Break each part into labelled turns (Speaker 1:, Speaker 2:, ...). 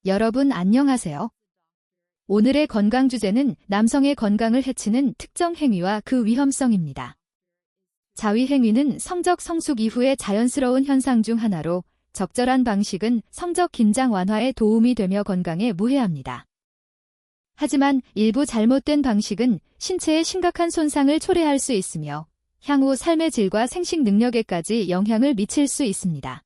Speaker 1: 여러분 안녕하세요. 오늘의 건강 주제는 남성의 건강을 해치는 특정 행위와 그 위험성입니다. 자위 행위는 성적 성숙 이후의 자연스러운 현상 중 하나로 적절한 방식은 성적 긴장 완화에 도움이 되며 건강에 무해합니다. 하지만 일부 잘못된 방식은 신체에 심각한 손상을 초래할 수 있으며 향후 삶의 질과 생식 능력에까지 영향을 미칠 수 있습니다.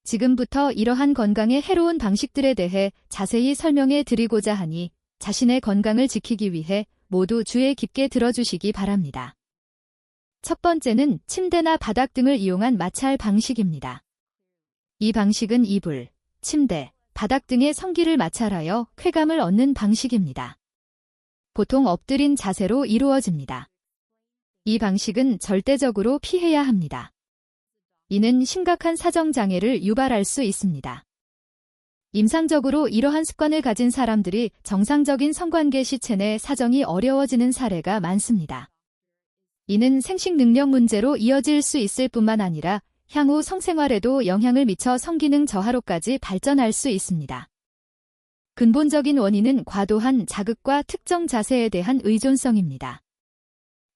Speaker 1: 지금부터 이러한 건강에 해로운 방식들에 대해 자세히 설명해 드리고자 하니 자신의 건강을 지키기 위해 모두 주의 깊게 들어주시기 바랍니다. 첫 번째는 침대나 바닥 등을 이용한 마찰 방식입니다. 이 방식은 이불, 침대, 바닥 등의 성기를 마찰하여 쾌감을 얻는 방식입니다. 보통 엎드린 자세로 이루어집니다. 이 방식은 절대적으로 피해야 합니다. 이는 심각한 사정장애를 유발할 수 있습니다. 임상적으로 이러한 습관을 가진 사람들이 정상적인 성관계 시체 내 사정이 어려워지는 사례가 많습니다. 이는 생식 능력 문제로 이어질 수 있을 뿐만 아니라 향후 성생활에도 영향을 미쳐 성기능 저하로까지 발전할 수 있습니다. 근본적인 원인은 과도한 자극과 특정 자세에 대한 의존성입니다.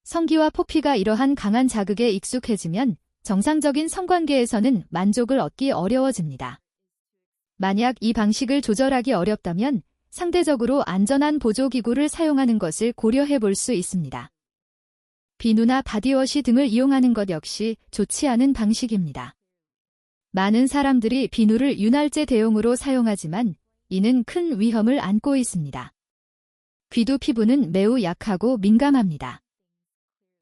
Speaker 1: 성기와 포피가 이러한 강한 자극에 익숙해지면 정상적인 성관계에서는 만족을 얻기 어려워집니다. 만약 이 방식을 조절하기 어렵다면 상대적으로 안전한 보조기구를 사용하는 것을 고려해 볼 수 있습니다. 비누나 바디워시 등을 이용하는 것 역시 좋지 않은 방식입니다. 많은 사람들이 비누를 윤활제 대용으로 사용하지만 이는 큰 위험을 안고 있습니다. 귀두 피부는 매우 약하고 민감합니다.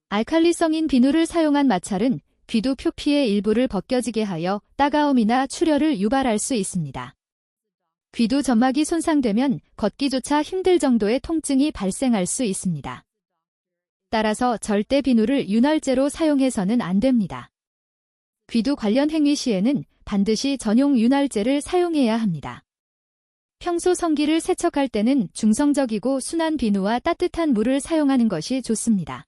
Speaker 1: 알칼리성인 비누를 사용한 마찰은 귀두 표피의 일부를 벗겨지게 하여 따가움이나 출혈을 유발할 수 있습니다. 귀두 점막이 손상되면 걷기조차 힘들 정도의 통증이 발생할 수 있습니다. 따라서 절대 비누를 윤활제로 사용해서는 안 됩니다. 귀두 관련 행위 시에는 반드시 전용 윤활제를 사용해야 합니다. 평소 성기를 세척할 때는 중성적이고 순한 비누와 따뜻한 물을 사용하는 것이 좋습니다.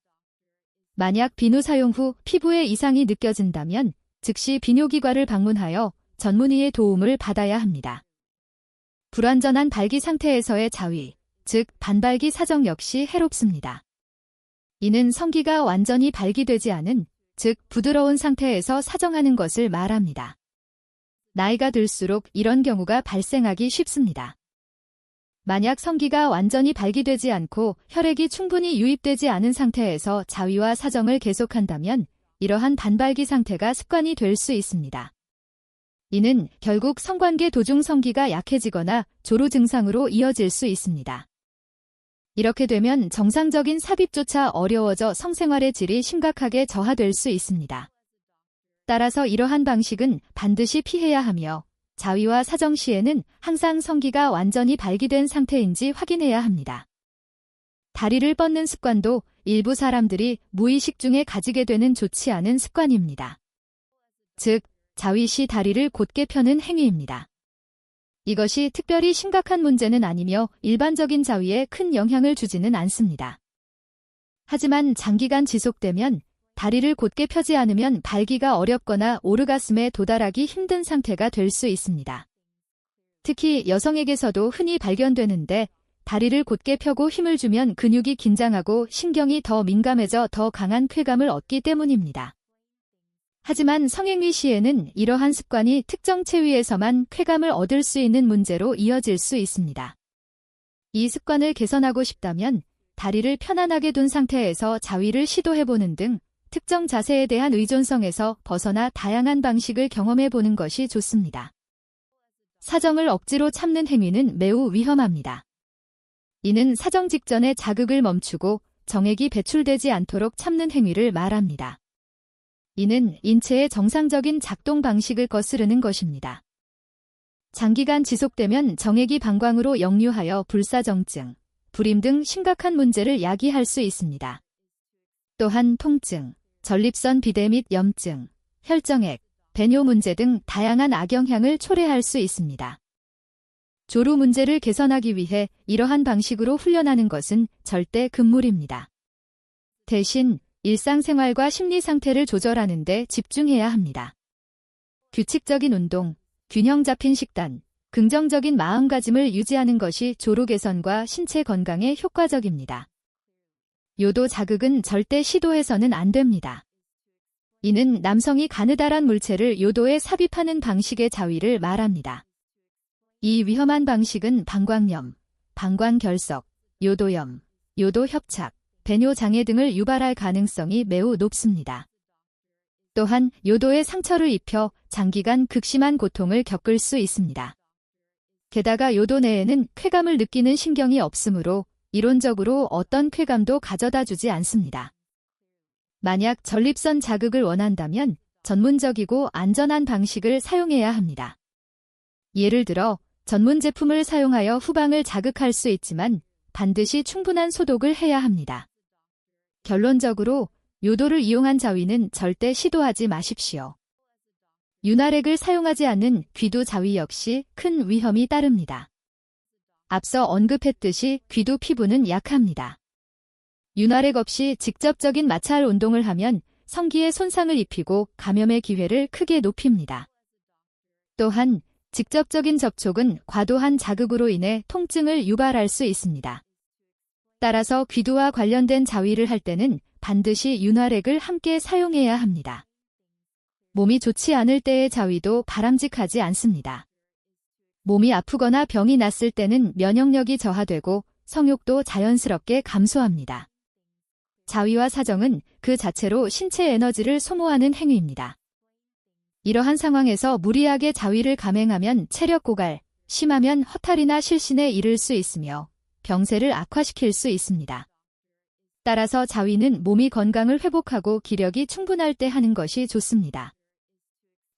Speaker 1: 만약 비누 사용 후 피부에 이상이 느껴진다면 즉시 비뇨기과를 방문하여 전문의의 도움을 받아야 합니다. 불완전한 발기 상태에서의 자위, 즉 반발기 사정 역시 해롭습니다. 이는 성기가 완전히 발기되지 않은, 즉 부드러운 상태에서 사정하는 것을 말합니다. 나이가 들수록 이런 경우가 발생하기 쉽습니다. 만약 성기가 완전히 발기되지 않고 혈액이 충분히 유입되지 않은 상태에서 자위와 사정을 계속한다면 이러한 반발기 상태가 습관이 될 수 있습니다. 이는 결국 성관계 도중 성기가 약해지거나 조루 증상으로 이어질 수 있습니다. 이렇게 되면 정상적인 삽입조차 어려워져 성생활의 질이 심각하게 저하될 수 있습니다. 따라서 이러한 방식은 반드시 피해야 하며 자위와 사정 시에는 항상 성기가 완전히 발기된 상태인지 확인해야 합니다. 다리를 뻗는 습관도 일부 사람들이 무의식 중에 가지게 되는 좋지 않은 습관입니다. 즉, 자위 시 다리를 곧게 펴는 행위입니다. 이것이 특별히 심각한 문제는 아니며 일반적인 자위에 큰 영향을 주지는 않습니다. 하지만 장기간 지속되면 다리를 곧게 펴지 않으면 발기가 어렵거나 오르가슴에 도달하기 힘든 상태가 될 수 있습니다. 특히 여성에게서도 흔히 발견되는데 다리를 곧게 펴고 힘을 주면 근육이 긴장하고 신경이 더 민감해져 더 강한 쾌감을 얻기 때문입니다. 하지만 성행위 시에는 이러한 습관이 특정 체위에서만 쾌감을 얻을 수 있는 문제로 이어질 수 있습니다. 이 습관을 개선하고 싶다면 다리를 편안하게 둔 상태에서 자위를 시도해보는 등 특정 자세에 대한 의존성에서 벗어나 다양한 방식을 경험해보는 것이 좋습니다. 사정을 억지로 참는 행위는 매우 위험합니다. 이는 사정 직전에 자극을 멈추고 정액이 배출되지 않도록 참는 행위를 말합니다. 이는 인체의 정상적인 작동 방식을 거스르는 것입니다. 장기간 지속되면 정액이 방광으로 역류하여 불사정증, 불임 등 심각한 문제를 야기할 수 있습니다. 또한 통증, 전립선 비대 및 염증, 혈정액, 배뇨 문제 등 다양한 악영향을 초래할 수 있습니다. 조루 문제를 개선하기 위해 이러한 방식으로 훈련하는 것은 절대 금물입니다. 대신 일상생활과 심리 상태를 조절하는 데 집중해야 합니다. 규칙적인 운동, 균형 잡힌 식단, 긍정적인 마음가짐을 유지하는 것이 조루 개선과 신체 건강에 효과적입니다. 요도 자극은 절대 시도해서는 안 됩니다. 이는 남성이 가느다란 물체를 요도에 삽입하는 방식의 자위를 말합니다. 이 위험한 방식은 방광염, 방광결석, 요도염, 요도협착, 배뇨장애 등을 유발할 가능성이 매우 높습니다. 또한 요도에 상처를 입혀 장기간 극심한 고통을 겪을 수 있습니다. 게다가 요도 내에는 쾌감을 느끼는 신경이 없으므로 이론적으로 어떤 쾌감도 가져다 주지 않습니다. 만약 전립선 자극을 원한다면 전문적이고 안전한 방식을 사용해야 합니다. 예를 들어 전문 제품을 사용하여 후방을 자극할 수 있지만 반드시 충분한 소독을 해야 합니다. 결론적으로 요도를 이용한 자위는 절대 시도하지 마십시오. 윤활액을 사용하지 않는 귀두 자위 역시 큰 위험이 따릅니다. 앞서 언급했듯이 귀두 피부는 약합니다. 윤활액 없이 직접적인 마찰 운동을 하면 성기에 손상을 입히고 감염의 기회를 크게 높입니다. 또한 직접적인 접촉은 과도한 자극으로 인해 통증을 유발할 수 있습니다. 따라서 귀두와 관련된 자위를 할 때는 반드시 윤활액을 함께 사용해야 합니다. 몸이 좋지 않을 때의 자위도 바람직하지 않습니다. 몸이 아프거나 병이 났을 때는 면역력이 저하되고 성욕도 자연스럽게 감소합니다. 자위와 사정은 그 자체로 신체 에너지를 소모하는 행위입니다. 이러한 상황에서 무리하게 자위를 감행하면 체력 고갈, 심하면 허탈이나 실신에 이를 수 있으며 병세를 악화시킬 수 있습니다. 따라서 자위는 몸이 건강을 회복하고 기력이 충분할 때 하는 것이 좋습니다.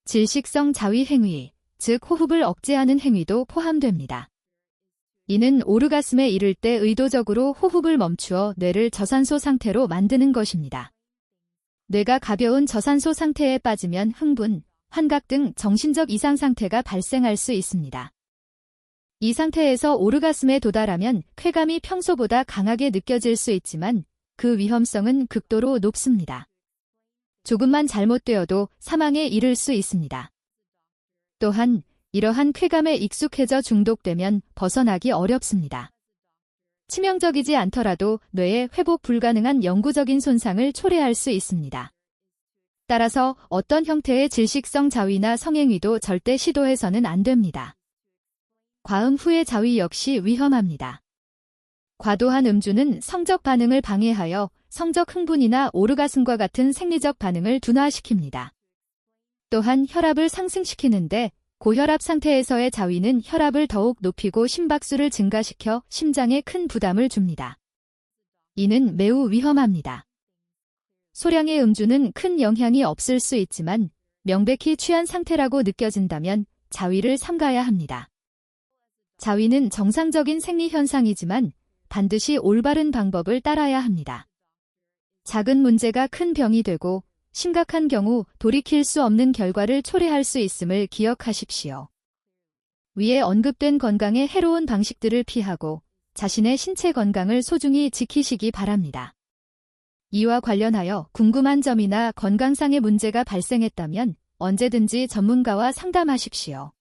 Speaker 1: 질식성 자위 행위, 즉 호흡을 억제하는 행위도 포함됩니다. 이는 오르가슴에 이를 때 의도적으로 호흡을 멈추어 뇌를 저산소 상태로 만드는 것입니다. 뇌가 가벼운 저산소 상태에 빠지면 흥분, 환각 등 정신적 이상 상태가 발생할 수 있습니다. 이 상태에서 오르가슴에 도달하면 쾌감이 평소보다 강하게 느껴질 수 있지만 그 위험성은 극도로 높습니다. 조금만 잘못되어도 사망에 이를 수 있습니다. 또한 이러한 쾌감에 익숙해져 중독되면 벗어나기 어렵습니다. 치명적이지 않더라도 뇌에 회복 불가능한 영구적인 손상을 초래할 수 있습니다. 따라서 어떤 형태의 질식성 자위나 성행위도 절대 시도해서는 안 됩니다. 과음 후의 자위 역시 위험합니다. 과도한 음주는 성적 반응을 방해하여 성적 흥분이나 오르가슴과 같은 생리적 반응을 둔화시킵니다. 또한 혈압을 상승시키는데 고혈압 상태에서의 자위는 혈압을 더욱 높이고 심박수를 증가시켜 심장에 큰 부담을 줍니다. 이는 매우 위험합니다. 소량의 음주는 큰 영향이 없을 수 있지만 명백히 취한 상태라고 느껴진다면 자위를 삼가야 합니다. 자위는 정상적인 생리 현상이지만 반드시 올바른 방법을 따라야 합니다. 작은 문제가 큰 병이 되고 심각한 경우 돌이킬 수 없는 결과를 초래할 수 있음을 기억하십시오. 위에 언급된 건강에 해로운 방식들을 피하고 자신의 신체 건강을 소중히 지키시기 바랍니다. 이와 관련하여 궁금한 점이나 건강상의 문제가 발생했다면 언제든지 전문가와 상담하십시오.